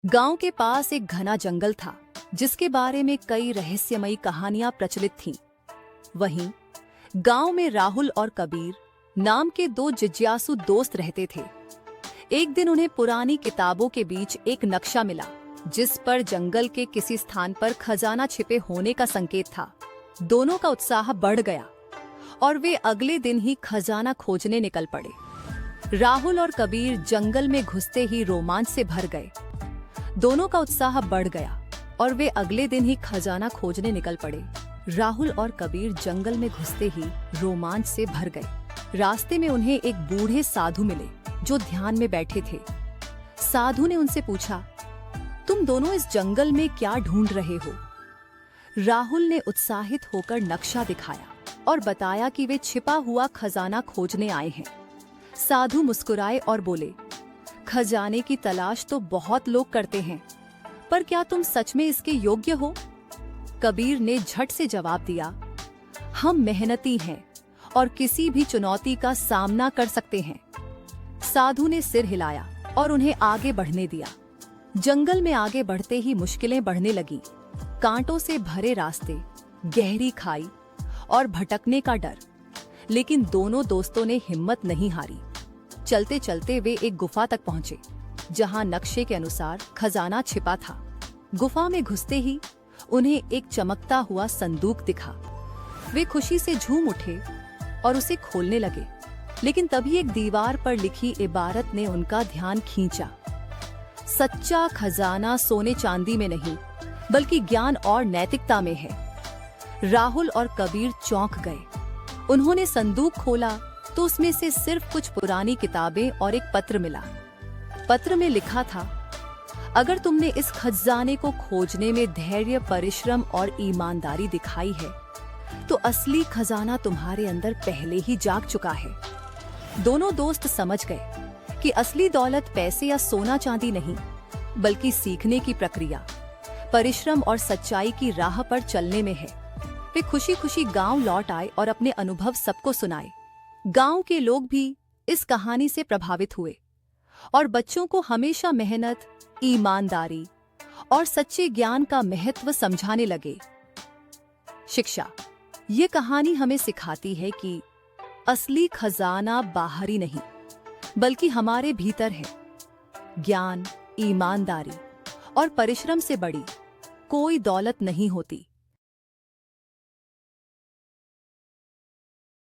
गांव के पास एक घना जंगल था जिसके बारे में कई रहस्यमयी कहानियां प्रचलित थीं। वहीं गांव में राहुल और कबीर नाम के दो जिज्ञासु दोस्त रहते थे। एक दिन उन्हें पुरानी किताबों के बीच एक नक्शा मिला जिस पर जंगल के किसी स्थान पर खजाना छिपे होने का संकेत था। दोनों का उत्साह बढ़ गया और वे अगले दिन ही खजाना खोजने निकल पड़े। राहुल और कबीर जंगल में घुसते ही रोमांच से भर गए। दोनों का उत्साह बढ़ गया और वे अगले दिन ही खजाना खोजने निकल पड़े। राहुल और कबीर जंगल में घुसते ही रोमांच से भर गए। रास्ते में उन्हें एक बूढ़े साधु मिले जो ध्यान में बैठे थे। साधु ने उनसे पूछा, तुम दोनों इस जंगल में क्या ढूंढ रहे हो? राहुल ने उत्साहित होकर नक्शा दिखाया और बताया कि वे छिपा हुआ खजाना खोजने आए हैं। साधु मुस्कुराए और बोले, खजाने की तलाश तो बहुत लोग करते हैं, पर क्या तुम सच में इसके योग्य हो? कबीर ने झट से जवाब दिया, हम मेहनती हैं और किसी भी चुनौती का सामना कर सकते हैं। साधु ने सिर हिलाया और उन्हें आगे बढ़ने दिया। जंगल में आगे बढ़ते ही मुश्किलें बढ़ने लगीं। कांटों से भरे रास्ते, गहरी खाई और भटकने का डर। लेकिन दोनों दोस्तों ने हिम्मत नहीं हारी। चलते चलते वे एक गुफा तक पहुंचे जहां नक्शे के अनुसार खजाना छिपा था। गुफा में घुसते ही उन्हें एक चमकता हुआ संदूक दिखा। वे खुशी से झूम उठे और उसे खोलने लगे। लेकिन तभी एक दीवार पर लिखी इबारत ने उनका ध्यान खींचा, सच्चा खजाना सोने चांदी में नहीं बल्कि ज्ञान और नैतिकता में है। राहुल और कबीर चौंक गए। उन्होंने संदूक खोला तो उसमें से सिर्फ कुछ पुरानी किताबें और एक पत्र मिला। पत्र में लिखा था, अगर तुमने इस खजाने को खोजने में धैर्य, परिश्रम और ईमानदारी दिखाई है तो असली खजाना तुम्हारे अंदर पहले ही जाग चुका है। दोनों दोस्त समझ गए कि असली दौलत पैसे या सोना चांदी नहीं बल्कि सीखने की प्रक्रिया, परिश्रम और सच्चाई की राह पर चलने में है। वे खुशी खुशी गांव लौट आए और अपने अनुभव सबको सुनाए। गांव के लोग भी इस कहानी से प्रभावित हुए और बच्चों को हमेशा मेहनत, ईमानदारी और सच्चे ज्ञान का महत्व समझाने लगे। शिक्षा, ये कहानी हमें सिखाती है कि असली खजाना बाहरी नहीं बल्कि हमारे भीतर है। ज्ञान, ईमानदारी और परिश्रम से बड़ी कोई दौलत नहीं होती।